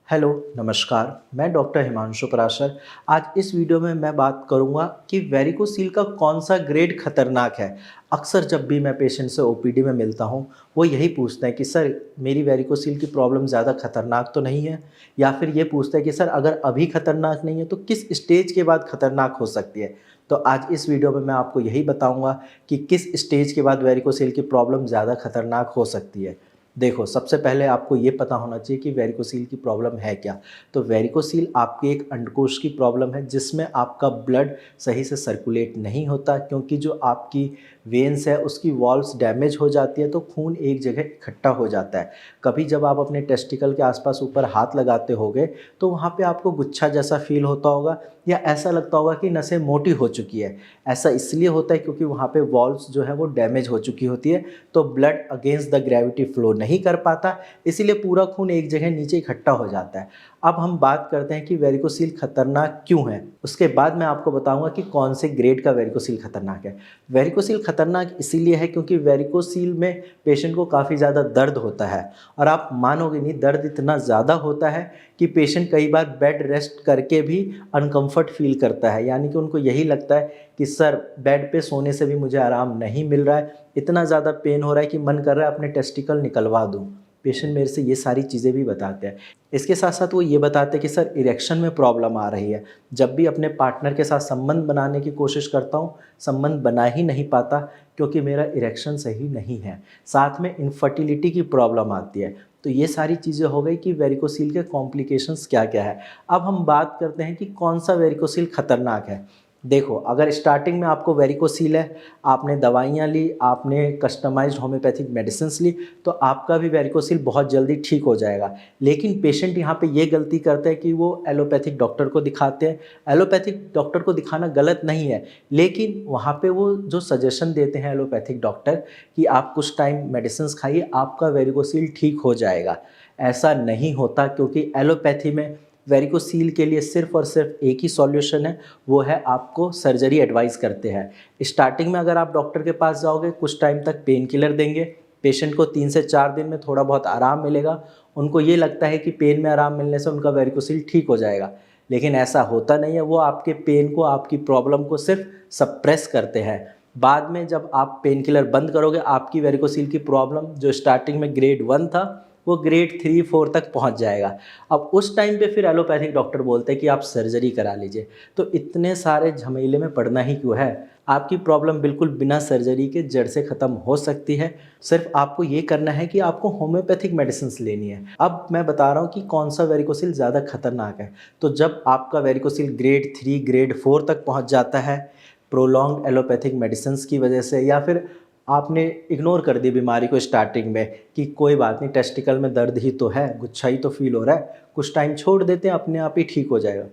Hello, नमस्कार। मैं doctor Himanshu Parashar. आज इस वीडियो में मैं बात करूंगा कि वेरिकोसील का कौन सा ग्रेड खतरनाक है। अक्सर जब भी मैं पेशेंट से ओपीडी में मिलता हूं, वो यही पूछते हैं कि सर मेरी वेरिकोसील की प्रॉब्लम ज़्यादा खतरनाक तो नहीं है, या फिर ये पूछते हैं कि सर अगर अभी खतरनाक नहीं है तो किस स्टेज के बाद खतरनाक हो सकती है। तो आज इस वीडियो में मैं आपको यही बताऊँगा कि किस स्टेज के बाद वेरिकोसील की प्रॉब्लम ज़्यादा खतरनाक हो सकती है। देखो, सबसे पहले आपको ये पता होना चाहिए कि वेरिकोसील की प्रॉब्लम है क्या। तो वेरिकोसील आपके एक अंडकोश की प्रॉब्लम है जिसमें आपका ब्लड सही से सर्कुलेट नहीं होता, क्योंकि जो आपकी वेन्स है उसकी वॉल्व्स डैमेज हो जाती है, तो खून एक जगह इकट्ठा हो जाता है। कभी जब आप अपने टेस्टिकल के आसपास ऊपर हाथ लगाते होगे तो वहाँ पे आपको गुच्छा जैसा फील होता होगा, या ऐसा लगता होगा कि नसें मोटी हो चुकी है। ऐसा इसलिए होता है क्योंकि वहाँ पे वॉल्व्स जो है वो डैमेज हो चुकी होती है, तो blood against the gravity flow नहीं कर पाता, इसीलिए पूरा खून एक जगह नीचे इकट्ठा हो जाता है। अब हम बात करते हैं कि वेरिकोसील खतरनाक क्यों है। उसके बाद मैं आपको बताऊंगा कि कौन से ग्रेड का वेरिकोसील खतरनाक है। वेरिकोसील खतरनाक इसीलिए है क्योंकि वेरिकोसील में पेशेंट को काफ़ी ज़्यादा दर्द होता है, और आप मानोगे नहीं, दर्द इतना ज़्यादा होता है कि पेशेंट कई बार बेड रेस्ट करके भी अनकंफर्ट फील करता है। यानी कि उनको यही लगता है कि सर बेड पे सोने से भी मुझे आराम नहीं मिल रहा है, इतना ज़्यादा पेन हो रहा है कि मन कर रहा है अपने टेस्टिकल निकलवा दूँ। पेशेंट मेरे से ये सारी चीज़ें भी बताते हैं। इसके साथ साथ वो ये बताते हैं कि सर इरेक्शन में प्रॉब्लम आ रही है। जब भी अपने पार्टनर के साथ संबंध बनाने की कोशिश करता हूँ, संबंध बना ही नहीं पाता क्योंकि मेरा इरेक्शन सही नहीं है। साथ में इनफर्टिलिटी की प्रॉब्लम आती है। तो ये सारी चीज़ें हो गई कि वेरिकोसील के कॉम्प्लिकेशंस क्या-क्या है। अब हम बात करते हैं कि कौन सा वेरिकोसील खतरनाक है। देखो, अगर स्टार्टिंग में आपको वेरिकोसील है, आपने दवाइयाँ ली, आपने कस्टमाइज्ड होम्योपैथिक मेडिसिन्स ली, तो आपका भी वेरिकोसील बहुत जल्दी ठीक हो जाएगा। लेकिन पेशेंट यहाँ पे ये गलती करते हैं कि वो एलोपैथिक डॉक्टर को दिखाते हैं। एलोपैथिक डॉक्टर को दिखाना गलत नहीं है, लेकिन वहाँ पे वो जो सजेशन देते हैं एलोपैथिक डॉक्टर कि आप कुछ टाइम मेडिसिन्स खाइए, आपका वेरिकोसील ठीक हो जाएगा। ऐसा नहीं होता, क्योंकि एलोपैथी में वेरिकोसील के लिए सिर्फ़ और सिर्फ एक ही सॉल्यूशन है, वो है आपको सर्जरी एडवाइस करते हैं। स्टार्टिंग में अगर आप डॉक्टर के पास जाओगे, कुछ टाइम तक पेन किलर देंगे, पेशेंट को 3 से 4 दिन में थोड़ा बहुत आराम मिलेगा। उनको ये लगता है कि पेन में आराम मिलने से उनका वेरिकोसील ठीक हो जाएगा, लेकिन ऐसा होता नहीं है। वो आपके पेन को, आपकी प्रॉब्लम को सिर्फ सप्रेस करते हैं। बाद में जब आप पेन किलर बंद करोगे, आपकी वेरिकोसील की प्रॉब्लम जो स्टार्टिंग में ग्रेड 1 था, वो ग्रेड 3-4 तक पहुंच जाएगा। अब उस टाइम पे फिर एलोपैथिक डॉक्टर बोलते हैं कि आप सर्जरी करा लीजिए। तो इतने सारे झमेले में पड़ना ही क्यों है। आपकी प्रॉब्लम बिल्कुल बिना सर्जरी के जड़ से ख़त्म हो सकती है। सिर्फ आपको ये करना है कि आपको होम्योपैथिक मेडिसिन्स लेनी है। अब मैं बता रहा हूँ कि कौन सा वेरिकोसील ज़्यादा खतरनाक है। तो जब आपका वेरिकोसील ग्रेड 3, ग्रेड 4 तक पहुँच जाता है, प्रोलॉन्ग्ड एलोपैथिक मेडिसिन्स की वजह से, या फिर आपने इग्नोर कर दी बीमारी को स्टार्टिंग में कि कोई बात नहीं, टेस्टिकल में दर्द ही तो है, गुच्छा ही तो फील हो रहा है, कुछ टाइम छोड़ देते हैं, अपने आप ही ठीक हो जाएगा।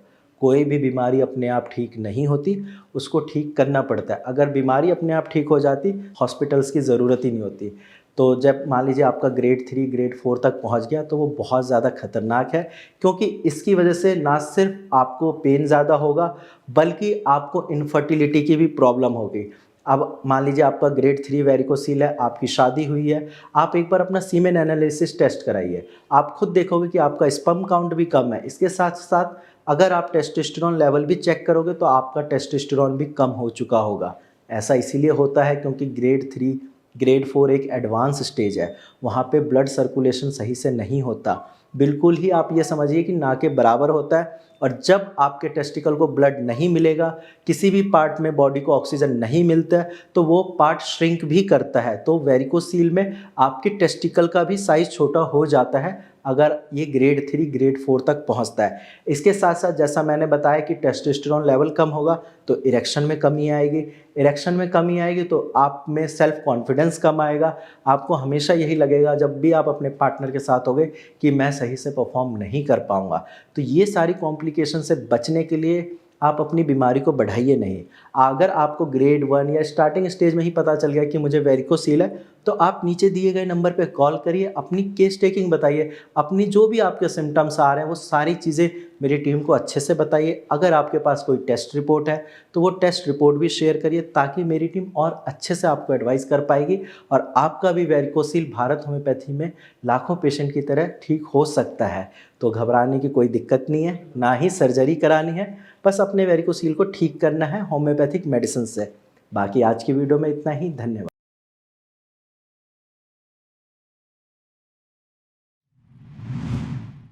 कोई भी बीमारी अपने आप ठीक नहीं होती, उसको ठीक करना पड़ता है। अगर बीमारी अपने आप ठीक हो जाती, हॉस्पिटल्स की ज़रूरत ही नहीं होती। तो जब मान लीजिए आपका ग्रेड 3, ग्रेड 4 तक पहुंच गया, तो वो बहुत ज़्यादा खतरनाक है, क्योंकि इसकी वजह से ना सिर्फ आपको पेन ज़्यादा होगा, बल्कि आपको इनफर्टिलिटी की भी प्रॉब्लम होगी। अब मान लीजिए आपका ग्रेड 3 वेरिकोसील है, आपकी शादी हुई है, आप एक बार अपना सीमेन एनालिसिस टेस्ट कराइए। आप खुद देखोगे कि आपका स्पर्म काउंट भी कम है। इसके साथ-साथ अगर आप टेस्टोस्टेरोन लेवल भी चेक करोगे, तो आपका टेस्टोस्टेरोन भी कम हो चुका होगा। ऐसा इसीलिए होता है क्योंकि ग्रेड 3, ग्रेड 4 एक एडवांस स्टेज है। वहाँ पे ब्लड सर्कुलेशन सही से नहीं होता। बिल्कुल ही आप ये समझिए कि ना के बराबर होता है, और जब आपके टेस्टिकल को ब्लड नहीं मिलेगा, किसी भी पार्ट में बॉडी को ऑक्सीजन नहीं मिलता है, तो वो पार्ट श्रिंक भी करता है। तो वेरिकोसील में आपके टेस्टिकल का भी साइज़ छोटा हो जाता है अगर ये ग्रेड 3, ग्रेड 4 तक पहुंचता है। इसके साथ साथ जैसा मैंने बताया कि टेस्टोस्टेरोन लेवल कम होगा, तो इरेक्शन में कमी आएगी। इरेक्शन में कमी आएगी तो आप में सेल्फ कॉन्फिडेंस कम आएगा। आपको हमेशा यही लगेगा जब भी आप अपने पार्टनर के साथ होगे कि मैं सही से परफॉर्म नहीं कर पाऊँगा। तो ये सारी कॉम्प्लिकेशन से बचने के लिए आप अपनी बीमारी को बढ़ाइए नहीं। अगर आपको ग्रेड 1 या स्टार्टिंग स्टेज में ही पता चल गया कि मुझे वेरिकोसील है, तो आप नीचे दिए गए नंबर पे कॉल करिए, अपनी केस टेकिंग बताइए, अपनी जो भी आपके सिम्टम्स आ रहे हैं वो सारी चीज़ें मेरी टीम को अच्छे से बताइए। अगर आपके पास कोई टेस्ट रिपोर्ट है तो वो टेस्ट रिपोर्ट भी शेयर करिए, ताकि मेरी टीम और अच्छे से आपको एडवाइस कर पाएगी और आपका भी वेरिकोसील भारत होम्योपैथी में लाखों पेशेंट की तरह ठीक हो सकता है। तो घबराने की कोई दिक्कत नहीं है, ना ही सर्जरी करानी है, बस अपने वेरिकोसील को ठीक करना है होम्योपैथिक मेडिसिन से। बाकी आज की वीडियो में इतना ही, धन्यवाद।